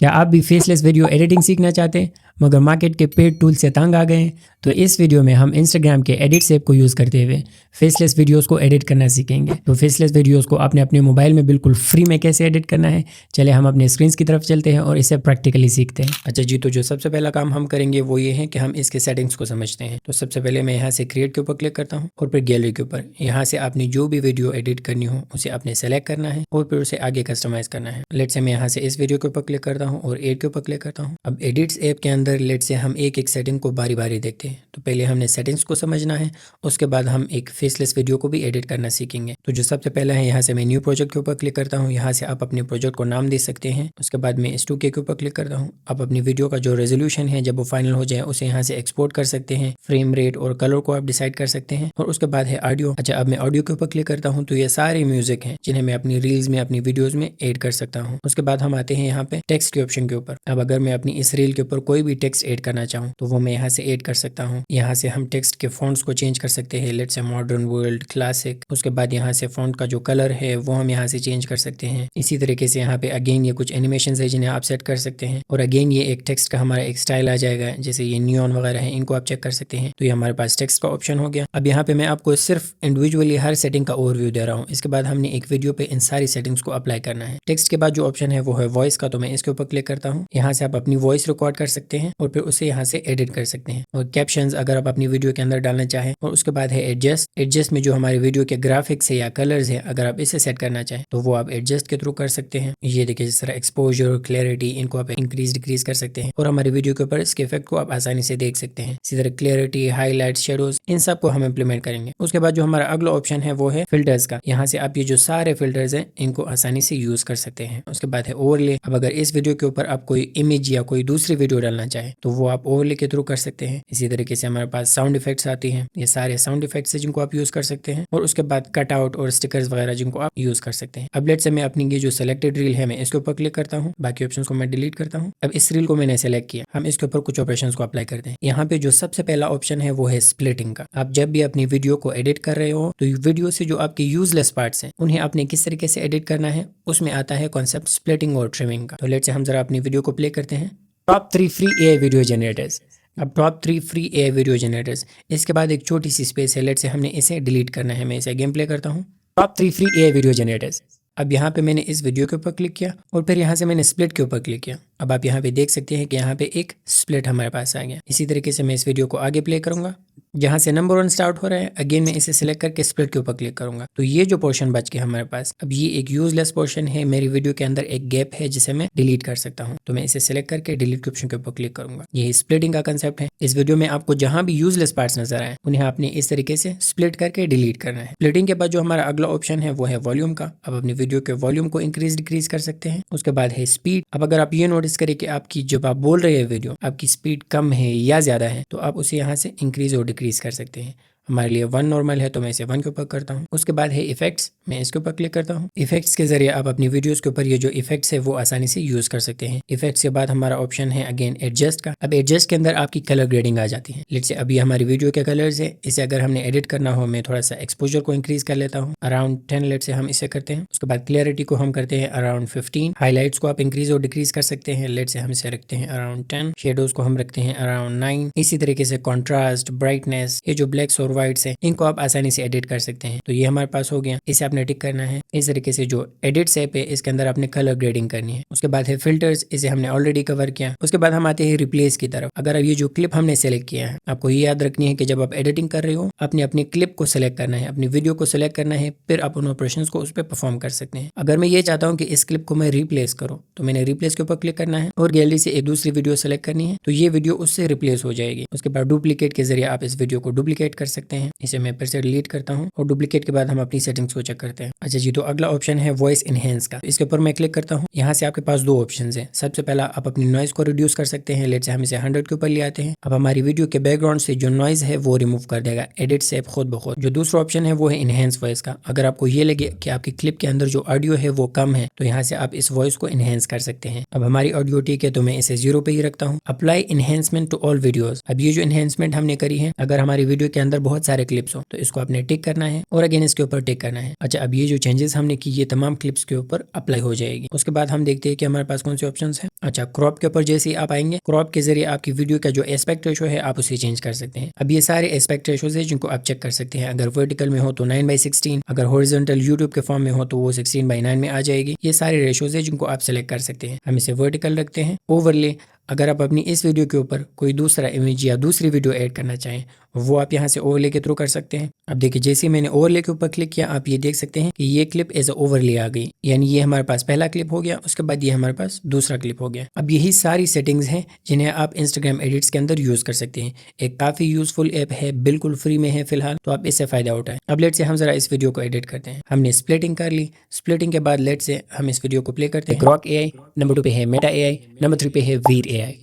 क्या आप भी फेसलेस वीडियो एडिटिंग सीखना चाहते हैं मगर मार्केट के पेड टूल से तंग आ गए हैं? तो इस वीडियो में हम इंस्टाग्राम के एडिट्स ऐप को यूज़ करते हुए फेसलेस वीडियोस को एडिट करना सीखेंगे। तो फेसलेस वीडियोस को आपने अपने मोबाइल में बिल्कुल फ्री में कैसे एडिट करना है, चले हम अपने स्क्रीन की तरफ चलते हैं और इसे प्रैक्टिकली सीखते हैं। अच्छा जी, तो जो सबसे पहला काम हम करेंगे वो ये है कि हम इसके सेटिंग्स को समझते हैं। तो सबसे पहले मैं यहाँ से क्रिएट के ऊपर क्लिक करता हूँ और फिर गैलरी के ऊपर। यहाँ से आपने जो भी वीडियो एडिट करनी हो उसे आपने सेलेक्ट करना है और फिर उसे आगे कस्टमाइज करना है। लेट्स से मैं यहाँ से इस वीडियो के ऊपर क्लिक करता हूँ और एड के ऊपर क्लिक करता हूँ। अब एडिट्स ऐप के अंदर लेट्स से हम एक एक सेटिंग को बारी बारी देखते हैं। तो पहले हमने सेटिंग्स को समझना है, उसके बाद हम एक फेसलेस वीडियो को भी एडिट करना सीखेंगे। तो जो सबसे पहला है, यहाँ से मैं न्यू प्रोजेक्ट के ऊपर क्लिक करता हूँ। यहाँ से आप अपने प्रोजेक्ट को नाम दे सकते हैं। उसके बाद मैं इस 2K के ऊपर क्लिक करता हूँ। आप अपनी वीडियो का जो रेजोल्यूशन है जब वो फाइनल हो जाए उसे यहाँ से एक्सपोर्ट कर सकते हैं। फ्रेम रेट और कलर को आप डिसाइड कर सकते हैं। और उसके बाद है ऑडियो। अच्छा, अब मैं ऑडियो के ऊपर क्लिक करता हूँ तो ये सारे म्यूजिक हैं जिन्हें मैं अपनी रील्स में, अपनी वीडियोज में ऐड कर सकता हूँ। उसके बाद हम आते हैं यहाँ पे टेक्स्ट के ऑप्शन के ऊपर। अब अगर मैं अपनी इस रील के ऊपर कोई भी टेक्स्ट ऐड करना चाहूँ तो वो मैं यहाँ से ऐड कर सकता हूँ। यहाँ से हम टेक्स्ट के फॉन्ट्स को चेंज कर सकते हैं। Let's say modern, world, classic. उसके बाद यहाँ से फॉन्ट का जो कलर है वो हम यहाँ से चेंज कर सकते हैं। इसी तरीके से यहाँ पे अगेन ये कुछ एनिमेशन है जिन्हें आप सेट कर सकते हैं। और अगेन ये एक टेक्स्ट का हमारा एक स्टाइल आ जाएगा, जैसे ये नियॉन वगैरह है, इनको आप चेक कर सकते हैं। तो ये हमारे पास टेक्स्ट का ऑप्शन हो गया। अब यहाँ पे मैं आपको सिर्फ इंडिविजुअली हर सेटिंग का ओवरव्यू दे रहा हूँ। इसके बाद हमने एक वीडियो पे इन सारी सेटिंग्स को अप्लाई करना है। टेक्स्ट के बाद जो ऑप्शन है वो है वॉइस का, तो मैं इसके ऊपर क्लिक करता हूँ। यहाँ से आप अपनी वॉइस रिकॉर्ड कर सकते हैं और फिर उसे यहाँ से एडिट कर सकते हैं। और कैप्शंस अगर आप अपनी वीडियो के अंदर डालना चाहें। और उसके बाद है एडजस्ट। एडजस्ट में जो हमारे वीडियो के ग्राफिक्स है या कलर्स है, अगर आप इसे सेट करना चाहें तो वो आप एडजस्ट के थ्रू कर सकते हैं। ये देखिए, जिस तरह एक्सपोजर, क्लैरिटी, इनको आप इंक्रीज डिक्रीज कर सकते हैं। और हमारे वीडियो के ऊपर इसके इफेक्ट को आप आसानी से देख सकते हैं। इसी तरह क्लैरिटी, हाईलाइट, शेडोज, इन सब को हम इम्प्लीमेंट करेंगे। उसके बाद जो हमारा अगला ऑप्शन है वो है फिल्टर्स का। यहाँ से आप ये जो सारे फिल्टर्स हैं इनको आसानी से यूज कर सकते हैं। उसके बाद है ओवरले। अब अगर इस वीडियो के ऊपर आप कोई इमेज या कोई दूसरी वीडियो डालना चाहे तो वो आप ओवरले के थ्रू कर सकते हैं। इसी तरीके से हमारे पास साउंड इफेक्ट्स आती हैं। ये सारे साउंड इफेक्ट्स हैं जिनको आप यूज कर सकते हैं। और उसके बाद कट आउट और स्टिकर्स वगैरह जिनको आप यूज कर सकते हैं। अब लेट्स से मैं अपनी ये जो सिलेक्टेड रील है मैं इसके ऊपर क्लिक करता हूँ। बाकी ऑप्शन को मैं डिलीट करता हूँ। अब इस रील को मैंने सेलेक्ट किया, हम इसके ऊपर कुछ ऑपरेशन को अप्लाई करते हैं। यहाँ पे जो सबसे पहला ऑप्शन है वो है स्प्लिटिंग का। आप जब भी अपनी वीडियो को एडिट कर रहे हो तो वीडियो से जो आपके यूजलेस पार्ट्स हैं उन्हें आपने किस तरीके से एडिट करना है, उसमें आता है कॉन्सेप्ट स्प्लिटिंग और ट्रिमिंग का। तो लेट्स से हम जरा अपनी वीडियो को प्ले करते हैं। Top 3 free AI video generators. अब top 3 free AI video generators, इसके बाद एक छोटी सी स्पेस है। लेट्स से हमने इसे डिलीट करना है। मैं इसे गेम प्ले करता हूँ। Top 3 free AI video generators. अब यहाँ पे मैंने इस वीडियो के ऊपर क्लिक किया और फिर यहाँ से मैंने स्प्लिट के ऊपर क्लिक किया। अब आप यहाँ पे देख सकते हैं कि यहाँ पे एक स्प्लिट हमारे पास आ गया। इसी तरीके से मैं इस वीडियो को आगे प्ले करूंगा। जहाँ से नंबर 1 स्टार्ट हो रहा है, अगेन मैं इसे सिलेक्ट करके स्प्लिट के ऊपर क्लिक करूंगा। तो ये जो पोर्शन बच गया हमारे पास, अब ये एक यूजलेस पोर्शन है। मेरी वीडियो के अंदर एक गैप है जिसे मैं डिलीट कर सकता हूँ। तो मैं इसे सिलेक्ट करके डिलीट के ऑप्शन के ऊपर क्लिक करूंगा। यही स्प्लिटिंग का कंसेप्ट है। इस वीडियो में आपको जहां भी यूजलेस पार्ट्स नजर आए उन्हें आपने इस तरीके से स्प्लिट करके डिलीट करना है। स्प्लिटिंग के बाद जो हमारा अगला ऑप्शन है वो है वॉल्यूम का। अब अपनी वीडियो के वॉल्यूम को इंक्रीज डिक्रीज कर सकते हैं। उसके बाद है स्पीड। अब अगर आप ये नोटिस करें कि आपकी जब आप बोल रहे हैं वीडियो, आपकी स्पीड कम है या ज्यादा है, तो आप उसे यहाँ से इंक्रीज और डिक्रीज कर सकते हैं। हमारे लिए 1 नॉर्मल है तो मैं इसे 1 के ऊपर करता हूँ। उसके बाद है इफेक्ट्स, मैं इसके ऊपर क्लिक करता हूँ। इफेक्ट्स के जरिए आप अपनी वीडियोस के ऊपर ये जो इफेक्ट्स है वो आसानी से यूज कर सकते हैं। इफेक्ट्स के बाद हमारा ऑप्शन है अगेन एडजस्ट का। अब एडजस्ट के अंदर आपकी कलर ग्रेडिंग आ जाती है। लेट्स से अभी हमारी वीडियो के कलर्स है, इसे अगर हमने एडिट करना हो, मैं थोड़ा सा एक्सपोजर को इंक्रीज कर लेता हूँ अराउंड 10। लेट्स से हम इसे करते हैं। उसके बाद क्लियरिटी को हम करते हैं अराउंड 15। हाईलाइट्स को आप इंक्रीज और डिक्रीज कर सकते हैं। लेट्स से हम इसे रखते हैं अराउंड 10। शेडोज को हम रखते हैं अराउंड 9। इसी तरीके से कॉन्ट्रास्ट, ब्राइटनेस, ये जो ब्लैक्स और व्हाइट्स है इनको आसानी से एडिट कर सकते हैं। तो ये हमारे पास हो गया, इसे आपने टिक करना है। इस तरीके से जो एडिट्स ऐप है इसके अंदर आपने कलर ग्रेडिंग करनी है। उसके बाद है फिल्टर्स, इसे हमने ऑलरेडी कवर किया। उसके बाद हम आते हैं रिप्लेस की तरफ। अगर ये जो क्लिप हमने सेलेक्ट किया है, आपको ये याद रखनी है कि जब आप एडिटिंग कर रहे हो आपने अपनी क्लिप को सिलेक्ट करना है, अपनी वीडियो को सिलेक्ट करना है, फिर आप उन ऑपरेशंस को उस पर परफॉर्म कर सकते हैं। अगर मैं ये चाहता हूँ कि इस क्लिप को मैं रिप्लेस करूँ तो मैंने रिप्लेस के ऊपर क्लिक करना है और गैलरी से एक दूसरी वीडियो सेलेक्ट करनी है, तो ये वीडियो उससे रिप्लेस हो जाएगी। उसके बाद डुप्लीकेट के जरिए आप इस वीडियो को डुप्लीकेट कर सकते हैं। इसे मैं फिर से डिलीट करता हूँ और डुप्लीकेट के बाद हम अपनी सेटिंग्स को चेक करते हैं। अच्छा जी, तो अगला ऑप्शन है वॉइस इनहेंस का। इसके ऊपर मैं क्लिक करता हूँ। यहाँ से आपके पास 2 ऑप्शंस हैं। सबसे पहला आप अपनी नॉइज को रिड्यूस कर सकते हैं। लेट्स से हम इसे 100 के ऊपर ले आते हैं। अब हमारी वीडियो के बैकग्राउंड से जो नॉइज है वो रिमूव कर देगा एडिट से खुद ब खुद। जो दूसरा ऑप्शन है वो है इनहेंस वॉइस का। अगर आपको ये लगे कि आपकी क्लिप के अंदर जो ऑडियो है वो कम है तो यहाँ से आप इस वॉइस को इनहेंस कर सकते हैं। अब हमारी ऑडियो ठीक है तो मैं इसे 0 पे ही रखता हूँ। Apply enhancement to all videos. अब ये जो इनहेंसमेंट हमने करी है, अगर हमारी वीडियो के अंदर बहुत बहुत सारे क्लिप्स हो, तो इसको आपने टिक करना है और अगेन इसके ऊपर टिक करना है। अच्छा, अब ये जो चेंजेस हमने की ये तमाम क्लिप्स के ऊपर अप्लाई हो जाएगी। उसके बाद हम देखते हैं कि हमारे पास कौन से ऑप्शंस हैं। अच्छा, क्रॉप के ऊपर जैसे ही आप आएंगे, क्रॉप के जरिए आपकी वीडियो का जो एस्पेक्ट रेशो है आप उसे चेंज कर सकते हैं। अब ये सारे एस्पेक्ट रेशोज है जिनको आप चेक कर सकते हैं। अगर वर्टिकल में हो तो 9:16, अगर हॉरिजॉन्टल यूट्यूब के फॉर्म में हो तो वो 16:9 में आ जाएगी। ये सारे रेशोज है जिनको आप सेलेक्ट कर सकते हैं। हम इसे वर्टिकल रखते हैं। ओवरले, अगर आप अपनी इस वीडियो के ऊपर कोई दूसरा इमेज या दूसरी वीडियो ऐड करना चाहें वो आप यहाँ से ओवरले के थ्रू कर सकते हैं। अब देखिए, जैसे मैंने ओवरले के ऊपर क्लिक किया आप ये देख सकते हैं कि ये क्लिप एज ओवरले आ गई, यानी ये हमारे पास पहला क्लिप हो गया, उसके बाद ये हमारे पास दूसरा क्लिप हो गया। अब यही सारी सेटिंग्स हैं जिन्हें आप इंस्टाग्राम एडिट्स के अंदर यूज कर सकते हैं। एक काफी यूजफुल ऐप है, बिल्कुल फ्री में है फिलहाल, तो आप इससे फायदा उठाएं। अब लेट से हम जरा इस वीडियो को एडिट करते हैं। हमने स्प्लिटिंग कर ली। स्प्लिटिंग के बाद लेट से हम इस वीडियो को प्ले करते हैं। ग्रॉक AI, नंबर 2 पे है मेटा AI, नंबर 3 पे है वीर AI।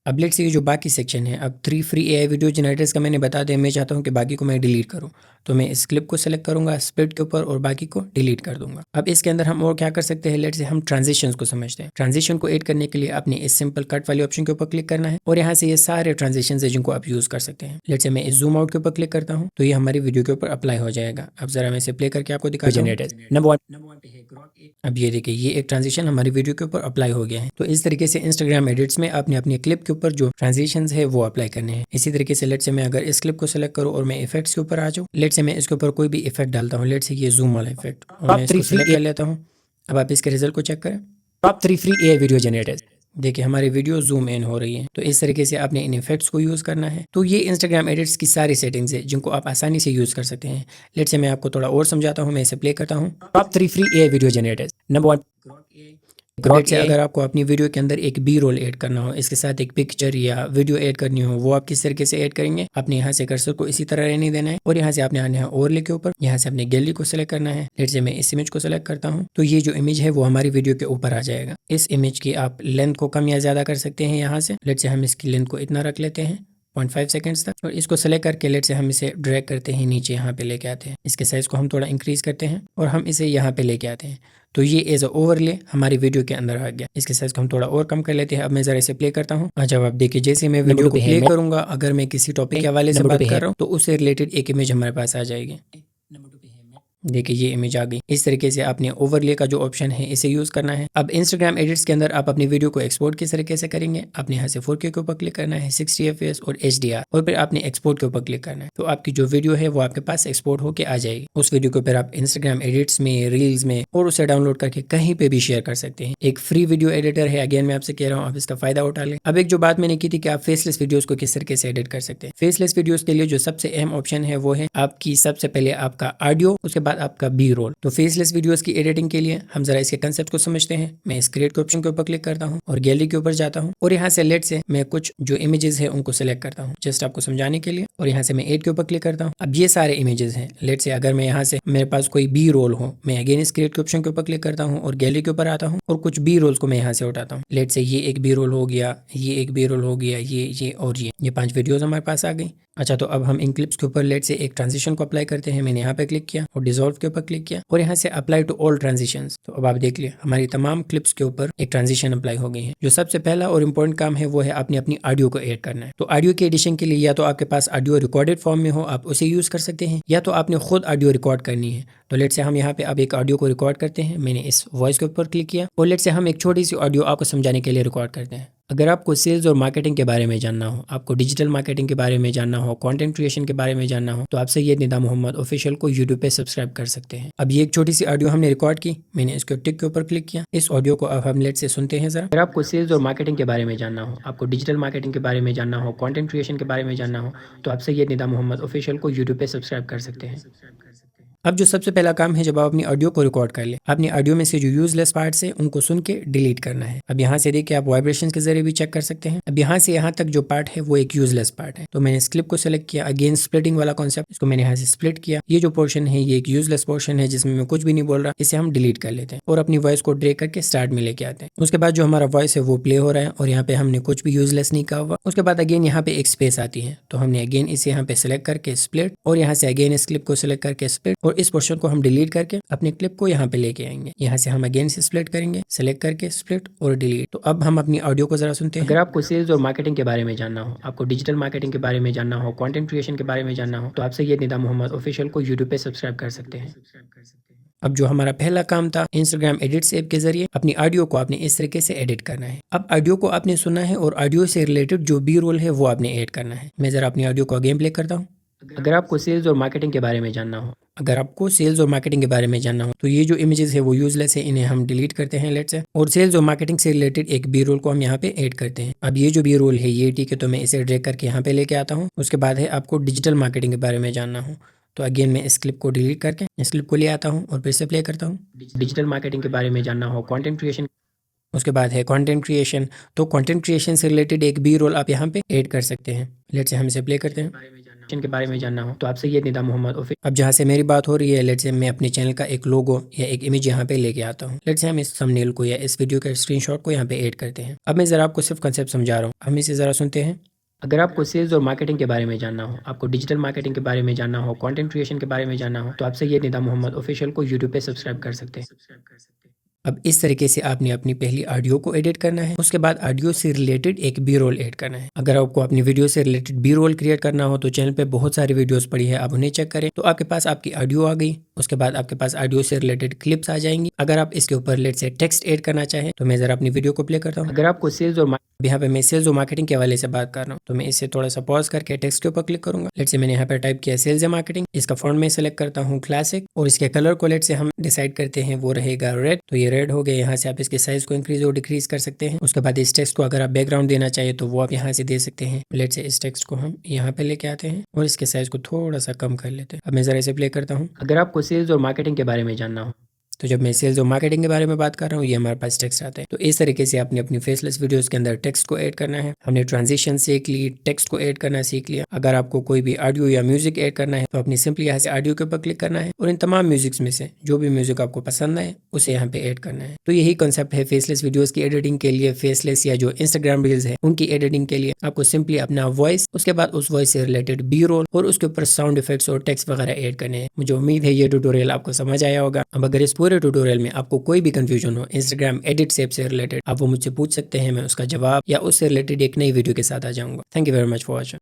अब लेट्स से ये जो बाकी सेक्शन है, अब 3 फ्री AI वीडियो जनरेटर्स का मैंने बता दिया। मैं चाहता हूँ कि बाकी को मैं डिलीट करूँ, तो मैं इस क्लिप को सेलेक्ट करूंगा स्प्लिट के ऊपर और बाकी को डिलीट कर दूंगा। अब इसके अंदर हम और क्या कर सकते हैं, लेट्स से हम ट्रांजिशंस को समझते हैं। ट्रांजिशन को ऐड करने के लिए आपने इस सिंपल कट वाले ऑप्शन के ऊपर क्लिक करना है और यहाँ से ये सारे ट्रांजिशंस है जिनको आप यूज कर सकते हैं। लेट्स से मैं इस जूम आउट के ऊपर क्लिक करता हूँ तो ये हमारी वीडियो के ऊपर अप्लाई हो जाएगा। अब जरा मैं इसे प्ले करके आपको दिखा दूं। अब ये देखिए, ये एक ट्रांजिशन हमारी वीडियो के ऊपर अप्लाई हो गया है। तो इस तरीके से इंस्टाग्राम एडिट्स में आपने अपनी क्लिप के ऊपर जो ट्रांजिशंस है वो अप्लाई करने हैं। इसी तरीके से लेट्स से मैं अगर इस क्लिप को सिलेक्ट करूँ और मैं इफेक्ट्स के ऊपर आ जाऊँ, लेट्स से मैं इसके ऊपर कोई भी इफेक्ट डालता हूँ, लेट्स से ये जूम वाला इफेक्ट, और मैं इसको सिलेक्ट कर लेता हूँ। अब आप इसके रिजल्ट को चेक करें। Top 3 free AI video generators. देखिए हमारी वीडियो जूम इन हो रही है। तो इस तरीके से आपने इन इफेक्ट्स को यूज करना है। तो ये इंस्टाग्राम एडिट्स की सारी सेटिंग्स है जिनको आप आसानी से यूज कर सकते हैं। लेट्स से मैं आपको थोड़ा और समझाता हूँ। मैं इसे प्ले करता हूँ। Top 3 free AI video generators. Number 1 Grok से अगर आपको अपनी वीडियो के अंदर एक बी रोल ऐड करना हो, इसके साथ एक पिक्चर या वीडियो ऐड करनी हो, वो आप किस तरीके से ऐड करेंगे। आपने यहाँ से कर्सर को इसी तरह रहने देना है और यहाँ से आपने आना है ओवरले के ऊपर, यहाँ से अपने गैलरी को सिलेक्ट करना है। लेट्स से मैं इस इमेज को सिलेक्ट करता हूँ तो ये जो इमेज है वो हमारी वीडियो के ऊपर आ जाएगा। इस इमेज की आप लेंथ को कम या ज्यादा कर सकते हैं यहाँ से। लेट्स से हम इसकी लेंथ को इतना रख लेते हैं 0.5 सेकंड्स तक, और इसको सेलेक्ट करके लेट से हम इसे ड्रैग करते हैं नीचे, यहाँ पे लेके आते हैं। इसके साइज को हम थोड़ा इंक्रीज करते हैं और हम इसे यहाँ पे लेके आते हैं। तो ये एज अ ओवरले हमारी वीडियो के अंदर आ गया। इसके साइज को हम थोड़ा और कम कर लेते हैं। अब मैं जरा इसे प्ले करता हूँ। अच्छा, आप देखिए जैसे मैं वीडियो को प्ले करूंगा, अगर मैं किसी टॉपिक के हवाले से बात कर रहा हूँ तो उससे रिलेटेड एक इमेज हमारे पास आ जाएगी। देखिए ये इमेज आ गई। इस तरीके से आपने ओवरले का जो ऑप्शन है इसे यूज करना है। अब इंस्टाग्राम एडिट्स के अंदर आप अपनी वीडियो को एक्सपोर्ट किस तरीके से करेंगे, आपने यहाँ से 4K के ऊपर क्लिक करना है, 60 FPS और HDR, और फिर आपने एक्सपोर्ट के ऊपर क्लिक करना है। तो आपकी जो वीडियो है वो आपके पास एक्सपोर्ट होकर आ जाएगी। उस वीडियो को फिर आप इंस्टाग्राम एडिट्स में, रील्स में और उसे डाउनलोड करके कहीं पे भी शेयर कर सकते हैं। एक फ्री वीडियो एडिटर है, अगेन मैं आपसे कह रहा हूँ आप इसका फायदा उठा लें। अब एक जो बात मैंने की थी कि आप फेसलेस वीडियोस को किस तरीके से एडिट कर सकते हैं। फेसलेस वीडियोस के लिए जो सबसे अहम ऑप्शन है वो है आपकी सबसे पहले आपका ऑडियो, उसके बाद आपका बी रोल। तो फेसलेस वीडियोस की एडिटिंग के लिए हम जरा इसके कंसेप्ट को समझते हैं। मैं इस क्रिएट के ऑप्शन के ऊपर क्लिक करता हूं और गैलरी के ऊपर जाता हूं और यहां से लेट से मैं कुछ जो इमेजेस है उनको सिलेक्ट करता हूं जस्ट आपको समझाने के लिए, और यहां से मैं एड के ऊपर क्लिक करता हूं। अब ये सारे इमेजेस हैं। लेट से अगर मैं यहां से मेरे पास कोई बी रोल हो, मैं अगेन इस क्रिएट के ऑप्शन के ऊपर क्लिक करता हूं और गैलरी के ऊपर आता हूं और कुछ बी रोल्स को मैं यहां से उठाता हूं। लेट से ये एक बी रोल हो गया, ये एक बी रोल हो गया, ये और ये 5 वीडियोस हमारे पास आ गई। अच्छा, तो अब हम इन क्लिप्स के ऊपर लेट से एक ट्रांजिशन को अप्लाई करते हैं। मैंने यहाँ पे क्लिक किया और डिसॉल्व के ऊपर क्लिक किया और यहाँ से अप्लाई टू ऑल ट्रांजिशंस। तो अब आप देख लिया हमारी तमाम क्लिप्स के ऊपर एक ट्रांजिशन अप्लाई हो गई है। जो सबसे पहला और इम्पोर्टेंट काम है वो है आपने अपनी ऑडियो को ऐड करना है। तो ऑडियो के एडिशन के लिए या तो आपके पास ऑडियो रिकॉर्डेड फॉर्म में हो, आप उसे यूज कर सकते हैं, या तो आपने खुद ऑडियो रिकॉर्ड करनी है। तो लेट से हम यहाँ पे अब एक ऑडियो को रिकॉर्ड करते हैं। मैंने इस वॉइस के ऊपर क्लिक किया और लेट से हम एक छोटी सी ऑडियो आपको समझाने के लिए रिकॉर्ड करते हैं। अगर आपको सेल्स और मार्केटिंग के बारे में जानना हो, आपको डिजिटल मार्केटिंग के बारे में जानना हो, कंटेंट क्रिएशन के बारे में जानना हो, तो आप सैयद निदा मोहम्मद ऑफिशियल को यूट्यूब पे सब्सक्राइब कर सकते हैं। अब ये एक छोटी सी ऑडियो हमने रिकॉर्ड की, मैंने इसके टिक के ऊपर क्लिक किया। इस ऑडियो को अब हम लेट से सुनते हैं जरा। अगर आपको सेल्स और मार्केटिंग के बारे में जानना हो, आपको डिजिटल मार्केटिंग के बारे में जानना हो, कंटेंट क्रिएशन के बारे में जानना हो, तो आप सैयद निदा मोहम्मद ऑफिशियल को यूट्यूब पे सब्सक्राइब कर सकते हैं। अब जो सबसे पहला काम है, जब आप अपनी ऑडियो को रिकॉर्ड कर ले, अपनी ऑडियो में से जो यूजलेस पार्ट्स है उनको सुन के डिलीट करना है। अब यहाँ से देखिए आप वाइब्रेशन के जरिए भी चेक कर सकते हैं। अब यहाँ से यहाँ तक जो पार्ट है वो एक यूजलेस पार्ट है। तो मैंने इस क्लिप को सिलेक्ट किया, अगेन स्प्लिटिंग वाला कॉन्सेप्ट, इसको मैंने यहाँ से स्प्लिट किया। ये जो पोर्शन है ये एक यूजलेस पोर्शन है जिसमें मैं कुछ भी नहीं बोल रहा, इसे हम डिलीट कर लेते हैं और अपनी वॉइस को ड्रैग करके स्टार्ट में लेके आते हैं। उसके बाद जो हमारा वॉइस है वो प्ले हो रहा है और यहाँ पे हमने कुछ भी यूजलेस नहीं कहा हुआ। उसके बाद अगेन यहाँ पे एक स्पेस आती है, तो हमने अगेन इसे यहाँ पे सिलेक्ट करके स्प्लिट और यहाँ से अगेन इस क्लिप को सिलेक्ट करके स्प्लिट और इस पोर्शन को हम डिलीट करके अपने क्लिप को यहाँ पे लेके आएंगे। यहाँ से हम अगेन से स्प्लिट करेंगे, सेलेक्ट करके स्प्लिट और डिलीट। तो अब हम अपनी ऑडियो को जरा सुनते हैं। अगर आपको सेल्स और मार्केटिंग के बारे में जानना हो, आपको डिजिटल मार्केटिंग के बारे में जानना हो, कंटेंट क्रिएशन के बारे में जानना हो, तो आप सैयद निदा मोहम्मद ऑफिशियल को यूट्यूब पे सब्सक्राइब कर सकते हैं। अब जो हमारा पहला काम था इंस्टाग्राम एडिट्स ऐप के जरिए अपनी ऑडियो को आपने इस तरीके से एडिट करना है। अब ऑडियो को आपने सुना है और ऑडियो से रिलेटेड जो बी रोल है वो आपने ऐड करना है। मैं जरा अपनी ऑडियो को अगेन प्ले करता हूँ। अगर आपको सेल्स और मार्केटिंग के बारे में जानना हो, तो ये जो इमेजेस है वो यूजलेस है, इन्हें हम डिलीट करते हैं लेट्स से, और सेल्स और मार्केटिंग से रिलेटेड एक बी रोल को हम यहाँ पे ऐड करते हैं। अब ये जो बी रोल है ये ठीक है, तो मैं इसे ड्रैग करके यहाँ पे लेके आता हूँ। उसके बाद है आपको डिजिटल मार्केटिंग के बारे में जानना हो, तो अगेन मैं इस क्लिप को डिलीट करके इस क्लिप को ले आता हूँ और फिर से प्ले करता हूँ। डिजिटल मार्केटिंग के बारे में जानना हो, कंटेंट क्रिएशन, उसके बाद है कंटेंट क्रिएशन, तो कंटेंट क्रिएशन से रिलेटेड एक बी रोल आप यहाँ पे ऐड कर सकते हैं। लेट्स से हम इसे प्ले करते हैं। के बारे में जानना हो तो आप सैयद निदा मोहम्मद ऑफिशियल। अब जहाँ से मेरी बात हो रही है, लेट्स से मैं अपने चैनल का एक लोगो या एक इमेज यहाँ पे लेके आता हूँ। लेट्स से हम इस थंबनेल को या इस वीडियो के स्क्रीनशॉट को यहाँ पे ऐड करते हैं। अब मैं जरा आपको सिर्फ कंसेप्ट समझा रहा हूँ, हम इसे जरा सुनते हैं। अगर आपको सेल्स और मार्केटिंग के बारे में जानना हो, आपको डिजिटल मार्केटिंग के बारे में जानना हो, कंटेंट क्रिएशन के बारे में जानना हो, तो आप सैयद निदा मोहम्मद ऑफिशियल को यूट्यूब पे सब्सक्राइब कर सकते हैं। अब इस तरीके से आपने अपनी पहली ऑडियो को एडिट करना है। उसके बाद ऑडियो से रिलेटेड एक बी रोल ऐड करना है। अगर आपको अपनी वीडियो से रिलेटेड बी रोल क्रिएट करना हो तो चैनल पे बहुत सारी वीडियोस पड़ी है, आप उन्हें चेक करें। तो आपके पास आपकी ऑडियो आ गई, उसके बाद आपके पास ऑडियो से रिलेटेड क्लिप्स आ जाएंगी। अगर आप इसके ऊपर लेट से टेक्स्ट ऐड करना चाहें तो मैं जरा अपनी वीडियो को प्ले करता हूँ। अगर आपको सेल्स और यहाँ पे मैं सेल्स और मार्केटिंग के हवाले से बात कर रहा हूँ, तो मैं इसे थोड़ा सा पॉज करके टेक्स्ट के ऊपर क्लिक करूंगा। लेट से मैंने यहाँ पे टाइप किया सेल्स या मार्केटिंग, इसका फॉन्ट में सेलेक्ट करता हूँ क्लासिक, और इसके कलर को लेट से हम डिसाइड करते हैं वो रहेगा रेड। तो ये रेड हो गया। यहाँ से आप इसके साइज को इंक्रीज और डिक्रीज कर सकते हैं। उसके बाद इस टेक्स्ट को अगर आप बैकग्राउंड देना चाहिए तो वो आप यहाँ से दे सकते हैं। लेट से इस टेक्स्ट को हम यहाँ पे लेके आते हैं और इसके साइज को थोड़ा सा कम कर लेते हैं। अब मैं जरा इसे प्ले करता हूँ। अगर आपको सेल्स और मार्केटिंग के बारे में जानना हो, तो जब मैं सेल्स और मार्केटिंग के बारे में बात कर रहा हूँ ये हमारे पास टेक्स्ट आता है। तो इस तरीके से आपने अपनी फेसलेस वीडियोस के अंदर टेक्स्ट को ऐड करना है। हमने ट्रांजिशन सीख ली, टेक्स्ट को ऐड करना सीख लिया। अगर आपको कोई भी ऑडियो या म्यूजिक ऐड करना है तो अपनी सिंपली यहाँ से ऑडियो के ऊपर क्लिक करना है और इन तमाम म्यूजिक्स में से जो भी म्यूजिक आपको पसंद आए उसे यहाँ पे ऐड करना है। तो यही कॉन्सेप्ट है फेसलेस वीडियोस की एडिटिंग के लिए। फेसलेस या जो इंस्टाग्राम रील्स है उनकी एडिटिंग के लिए आपको सिंपली अपना वॉइस, उसके बाद उस वॉइस से रिलेटेड बी रोल और उसके ऊपर साउंड इफेक्ट्स और टेक्स्ट वगैरह ऐड करने हैं। मुझे उम्मीद है ये ट्यूटोरियल आपको समझ आया होगा। अब अगर इस पूरे ट्यूटोरियल में आपको कोई भी कंफ्यूजन हो इंस्टाग्राम एडिट ऐप से रिलेटेड, आप वो मुझसे पूछ सकते हैं। मैं उसका जवाब या उससे रिलेटेड एक नई वीडियो के साथ आ जाऊंगा। Thank you very much for watching.